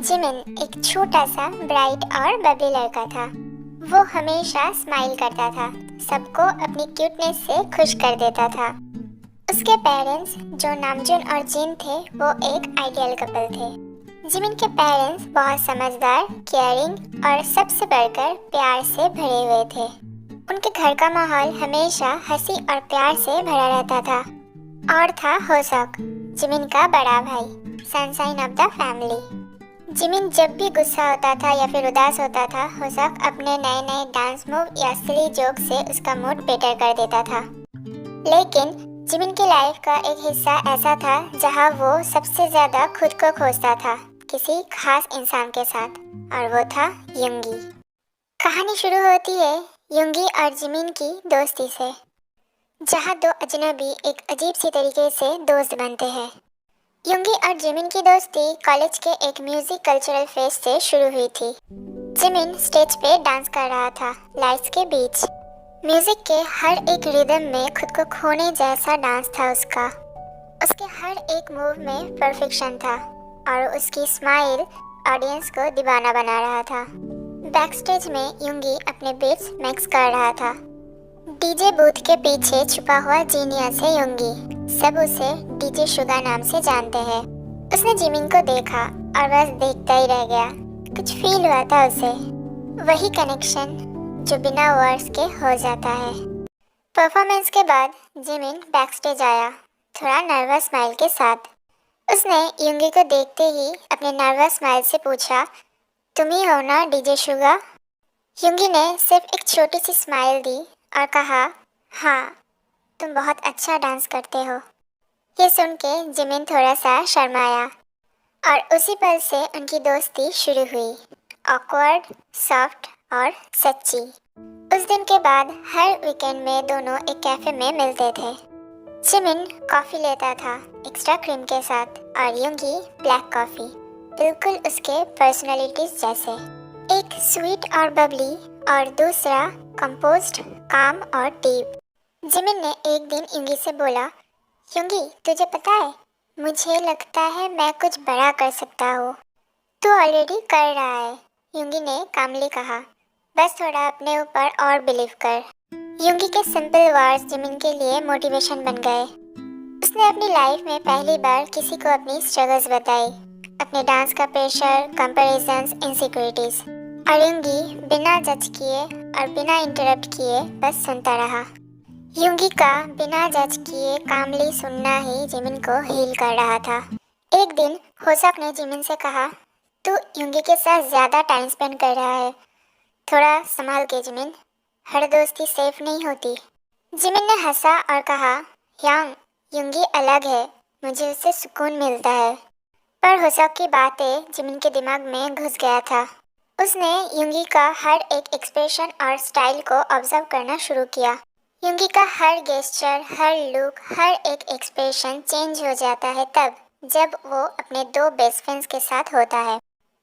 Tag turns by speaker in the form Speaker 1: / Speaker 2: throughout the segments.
Speaker 1: Jimin एक छोटा सा ब्राइट और बबली लड़का था। वो हमेशा स्माइल करता था, सबको अपनी क्यूटनेस से खुश कर देता था। उसके पेरेंट्स जो नामजुन और जिन थे वो एक आइडियल कपल थे। जिमिन के पेरेंट्स बहुत समझदार, केयरिंग और सबसे बढ़कर प्यार से भरे हुए थे। उनके घर का माहौल हमेशा हंसी और प्यार से भरा रहता था। और था होसक, जिमिन का बड़ा भाई, sunshine of the family. Jimin जब भी गुस्सा होता था या फिर उदास होता था, होसक अपने नए नए डांस मूव या सिली जोक से उसका मूड बेटर कर देता था। लेकिन जिमिन की लाइफ का एक हिस्सा ऐसा था जहां वो सबसे ज्यादा खुद को खोजता था किसी खास इंसान के साथ, और वो था युंगी। कहानी शुरू होती है युंगी और जिमिन की दोस्ती से, जहां दो अजनबी एक अजीब सी तरीके से दोस्त बनते हैं। युंगी और जिमिन की दोस्ती कॉलेज के एक म्यूजिक कल्चरल फेस्ट से शुरू हुई थी। जिमिन स्टेज पे डांस कर रहा था, लाइट्स के बीच। म्यूजिक के हर एक रिदम में खुद को खोने जैसा डांस था उसका। उसके हर एक मूव में परफेक्शन था और उसकी स्माइल ऑडियंस को दीवाना बना रहा था। बैक स्टेज में युंगी अपने बीट्स मिक्स कर रहा था। डीजे बूथ के पीछे छुपा हुआ जीनियस है युंगी, सब उसे डीजे शुगा नाम से जानते हैं। उसने जिमिन को देखा और बस देखता ही रह गया। कुछ फील हुआ था उसे, वही कनेक्शन जो बिना वर्ड्स के हो जाता है। परफॉर्मेंस के बाद जिमिन बैक स्टेज आया, थोड़ा नर्वस स्माइल के साथ। उसने युंगी को देखते ही अपने नर्वस स्माइल से पूछा, तुम ही हो ना डीजे शुगा? युंगी ने सिर्फ एक छोटी सी स्माइल दी और कहा, हाँ, तुम बहुत अच्छा डांस करते हो। ये सुन के जिमिन थोड़ा सा शर्माया और उसी पल से उनकी दोस्ती शुरू हुई, ऑकवर्ड, सॉफ्ट और सच्ची। उस दिन के बाद हर वीकेंड में दोनों एक कैफे में मिलते थे। जिमिन कॉफ़ी लेता था एक्स्ट्रा क्रीम के साथ और युंगी ब्लैक कॉफ़ी, बिल्कुल उसके पर्सनालिटीज जैसे। एक स्वीट और बबली और दूसरा कंपोज्ड, काम और डीप। जिमिन ने एक दिन युंगी से बोला, युंगी तुझे पता है, मुझे लगता है मैं कुछ बड़ा कर सकता हूँ। तू ऑलरेडी कर रहा है, युंगी ने कामली कहा, बस थोड़ा अपने ऊपर और बिलीव कर। युंगी के सिंपल वर्ड्स जिमिन के लिए मोटिवेशन बन गए। उसने अपनी लाइफ में पहली बार किसी को अपनी स्ट्रगल्स बताई, अपने डांस का प्रेशर, कंपैरिजंस, इनसिक्योरिटीज। और युंगी बिना जज किए और बिना इंटरप्ट किए बस सुनता रहा। युंगी का बिना जज किए कामली सुनना ही जिमिन को हील कर रहा था। एक दिन होसक ने जिमिन से कहा, तू युंगी के साथ ज़्यादा टाइम स्पेंड कर रहा है, थोड़ा संभाल के जिमिन, हर दोस्ती सेफ नहीं होती। जिमिन ने हंसा और कहा, युंगी अलग है, मुझे उससे सुकून मिलता है। पर होसक की बातें जिमिन के दिमाग में घुस गया था। उसने युंगी का हर एक एक्सप्रेशन और स्टाइल को ऑब्जर्व करना शुरू किया। युंगी का हर गेस्चर, हर लुक, हर एक एक्सप्रेशन चेंज हो जाता है तब जब वो अपने दो बेस्ट फ्रेंड्स के साथ होता है।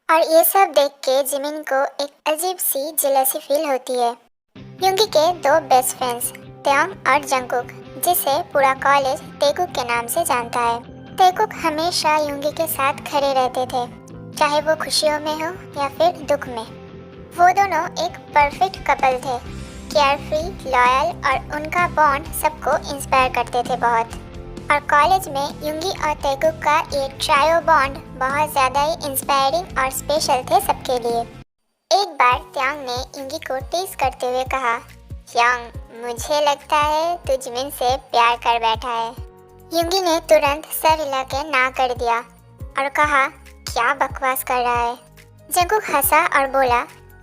Speaker 1: और ये सब देख के जिमिन को एक अजीब सी जेलसी फील होती है। युंगी के दो बेस्ट फ्रेंड्स त्योंग और जंगकुक, जिसे पूरा कॉलेज तेकुक के नाम से जानता है। तेकुक हमेशा युंगी के साथ खड़े रहते थे, चाहे वो खुशियों में हो या फिर दुख में। वो दोनों एक परफेक्ट कपल थे, केयरफ्री, लॉयल, और उनका बॉन्ड सबको इंस्पायर करते थे बहुत। और कॉलेज में युंगी और तेकुक का ये ट्रायो बॉन्ड बहुत ज़्यादा ही इंस्पायरिंग और स्पेशल थे सबके लिए। एक बार त्यांग ने युंगी को टीज करते हुए कहा, यांग, मुझे लगता है तू जिमिन से प्यार कर बैठा है। युंगी ने तुरंत सर हिला के ना कर दिया और कहा, क्या बकवास कर रहा है। जंगकुक हंसा और बोला,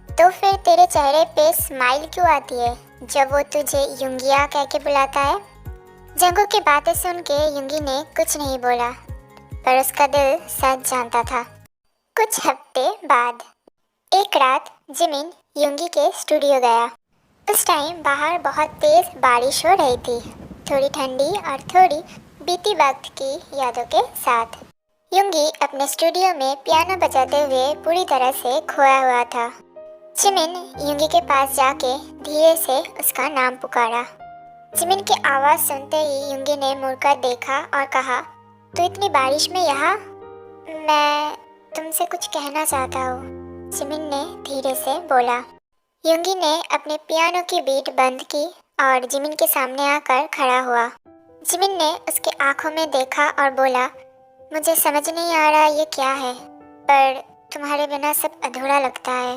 Speaker 1: तो फिर तेरे चेहरे पे स्माइल क्यों आती है जब वो तुझे युंगिया कह के बुलाता है? जंगकुक की बातें सुन के युंगी ने कुछ नहीं बोला, पर उसका दिल सच जानता था। कुछ हफ्ते बाद एक रात जिमिन युंगी के स्टूडियो गया। उस टाइम बाहर बहुत तेज बारिश हो रही थी, थोड़ी ठंडी और थोड़ी बीती वक्त की यादों के साथ। युंगी अपने स्टूडियो में पियानो बजाते हुए पूरी तरह से खोया हुआ था। जिमिन युंगी के पास जाके धीरे से उसका नाम पुकारा। जिमिन की आवाज़ सुनते ही युंगी ने मुड़कर देखा और कहा, तू इतनी बारिश में यहाँ? मैं तुमसे कुछ कहना चाहता हूँ, जिमिन ने धीरे से बोला। युंगी ने अपने पियानो की बीट बंद की और जिमिन के सामने आकर खड़ा हुआ। जिमिन ने उसकी आंखों में देखा और बोला, मुझे समझ नहीं आ रहा ये क्या है, पर तुम्हारे बिना सब अधूरा लगता है।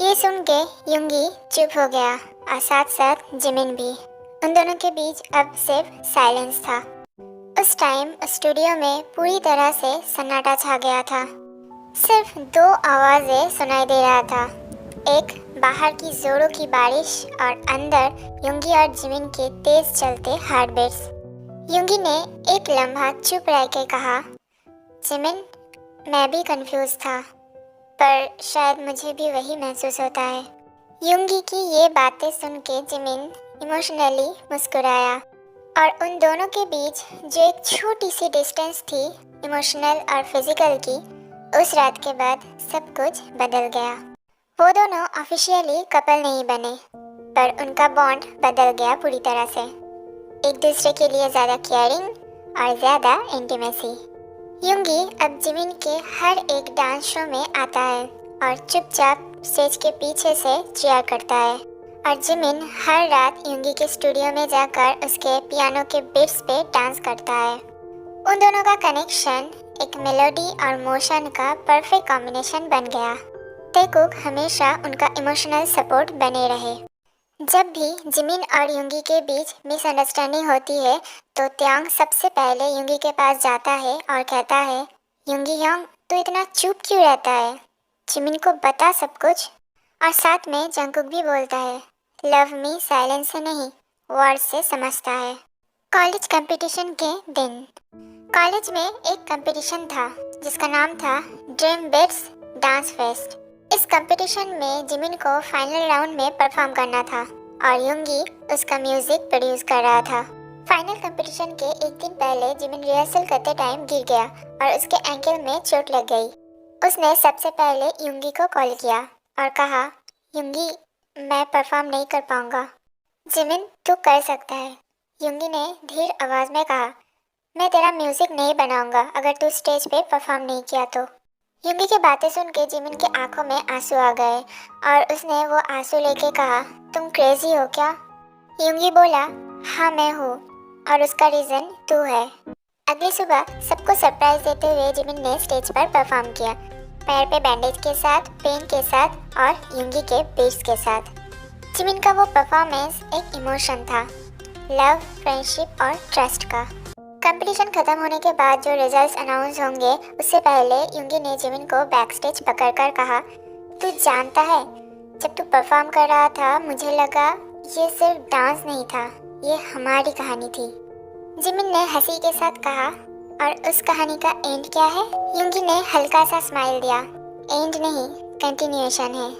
Speaker 1: ये सुन के युंगी चुप हो गया और साथ साथ जिमिन भी। उन दोनों के बीच अब सिर्फ साइलेंस था। उस टाइम स्टूडियो में पूरी तरह से सन्नाटा छा गया था। सिर्फ दो आवाजें सुनाई दे रहा था, एक बाहर की जोरों की बारिश और अंदर युंगी और जिमिन के तेज चलते हार्ट बीट्स। युंगी ने एक लम्हा चुप रह के कहा, जिमिन, मैं भी कंफ्यूज था, पर शायद मुझे भी वही महसूस होता है। युंगी की ये बातें सुन के जिमिन इमोशनली मुस्कुराया और उन दोनों के बीच जो एक छोटी सी डिस्टेंस थी, इमोशनल और फिजिकल की, उस रात के बाद सब कुछ बदल गया। वो दोनों ऑफिशियली कपल नहीं बने, पर उनका बॉन्ड बदल गया पूरी तरह से। एक दूसरे के लिए ज़्यादा केयरिंग और ज़्यादा इंटीमेसी। युंगी अब जिमिन के हर एक डांस शो में आता है और चुपचाप स्टेज के पीछे से चीयर करता है, और जिमिन हर रात युंगी के स्टूडियो में जाकर उसके पियानो के बीट्स पे डांस करता है। उन दोनों का कनेक्शन एक मेलोडी और मोशन का परफेक्ट कॉम्बिनेशन बन गया। तैकुक हमेशा उनका इमोशनल सपोर्ट बने रहे। जब भी जिमिन और युंगी के बीच मिसअंडरस्टैंडिंग होती है तो त्यांग सबसे पहले युंगी के पास जाता है और कहता है, युंगी यांग, तू इतना चुप क्यों रहता है? जिमिन को बता सब कुछ। और साथ में जंगकुक भी बोलता है, लव मी साइलेंस से नहीं, वर्ड से समझता है। कॉलेज कंपटीशन के दिन कॉलेज में एक कंपटीशन था जिसका नाम था ड्रीम बिट्स डांस फेस्ट। इस कंपटीशन में जिमिन को फाइनल राउंड में परफॉर्म करना था और युंगी उसका म्यूजिक प्रोड्यूस कर रहा था। फाइनल कंपटीशन के एक दिन पहले जिमिन रिहर्सल करते टाइम गिर गया और उसके एंकल में चोट लग गई। उसने सबसे पहले युंगी को कॉल किया और कहा, युंगी, मैं परफॉर्म नहीं कर पाऊंगा। जिमिन, तू कर सकता है। युंगी ने धीर आवाज में कहा, मैं तेरा म्यूजिक नहीं बनाऊंगा अगर तू स्टेज पे परफॉर्म नहीं किया तो। युंगी की बातें सुन के जिमिन की आंखों में आंसू आ गए और उसने वो आंसू लेके कहा, तुम क्रेजी हो क्या? युंगी बोला, हाँ मैं हूँ, और उसका रीजन तू है। अगली सुबह सबको सरप्राइज देते हुए जिमिन ने स्टेज पर परफॉर्म किया, पैर पे बैंडेज के साथ, पेन के साथ और युंगी के बीट्स के साथ। जिमिन का वो परफॉर्मेंस एक इमोशन था, लव, फ्रेंडशिप और ट्रस्ट का। कंपटीशन खत्म होने के बाद जो रिजल्ट्स अनाउंस होंगे उससे पहले युंगी ने जिमिन को बैक स्टेज पकड़कर कहा, तू जानता है, जब तू परफॉर्म कर रहा था मुझे लगा ये सिर्फ डांस नहीं था, ये हमारी कहानी थी। जिमिन ने हंसी के साथ कहा, और उस कहानी का एंड क्या है? युंगी ने हल्का सा स्माइल दिया, एंड नहीं, कंटिन्यूएशन है।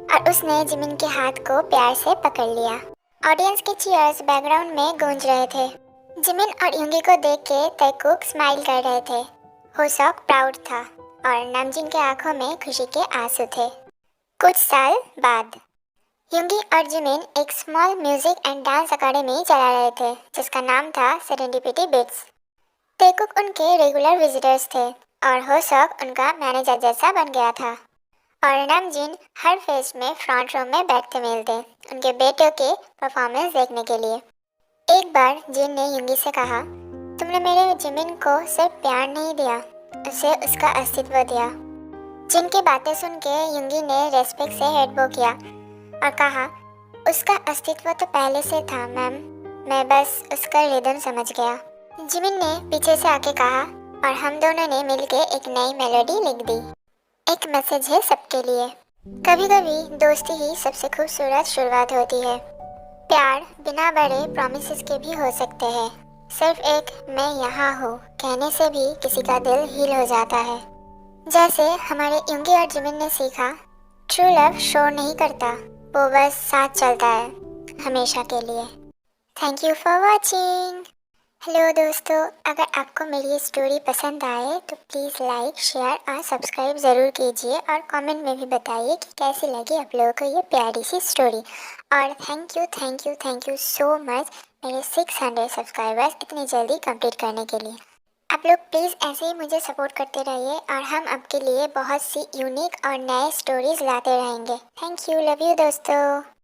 Speaker 1: और उसने जिमिन के हाथ को प्यार से पकड़ लिया। ऑडियंस के चीयर्स बैकग्राउंड में गूंज रहे थे। जिमिन और युंगी को देख के तैकुक स्माइल कर रहे थे। होसॉक प्राउड था और नामजिन के आंखों में खुशी के आंसू थे। कुछ साल बाद युंगी और जिमिन एक small music and dance academy चला रहे थे जिसका नाम था सेरेंडिपिटी बिट्स। तैकुक उनके रेगुलर विजिटर्स थे और होसॉक उनका मैनेजर जैसा बन गया था। और नामजिन हर फेस्ट में फ्रंट रो में बैठते मिलते उनके बेटों के परफॉर्मेंस देखने के लिए। एक बार जिन ने युंगी से कहा, तुमने मेरे जिमिन को सिर्फ प्यार नहीं दिया, उसे उसका अस्तित्व दिया। जिन की बातें सुन के युंगी ने रेस्पेक्ट से हेड बो किया और कहा, उसका अस्तित्व तो पहले से था मैम, मैं बस उसका रिदम समझ गया। जिमिन ने पीछे से आके कहा और हम दोनों ने मिलके एक नई मेलोडी लिख दी। एक मैसेज है सबके लिए, कभी कभी दोस्ती ही सबसे खूबसूरत शुरुआत होती है। प्यार बिना बड़े प्रॉमिसेस के भी हो सकते हैं। सिर्फ एक मैं यहाँ हूँ कहने से भी किसी का दिल हील हो जाता है। जैसे हमारे युंगी और जिमिन ने सीखा, ट्रू लव शोर नहीं करता, वो बस साथ चलता है हमेशा के लिए। Thank you for watching. Hello दोस्तों, अगर आपको मेरी ये स्टोरी पसंद आए तो प्लीज़ लाइक, शेयर और सब्सक्राइब ज़रूर कीजिए और कमेंट में भी बताइए कि कैसी लगी आप लोगों को ये प्यारी सी स्टोरी। और थैंक यू सो मच मेरे 600 सब्सक्राइबर्स इतनी जल्दी कंप्लीट करने के लिए। आप लोग प्लीज़ ऐसे ही मुझे सपोर्ट करते रहिए और हम आपके लिए बहुत सी यूनिक और नए स्टोरीज लाते रहेंगे। थैंक यू, लव यू दोस्तों।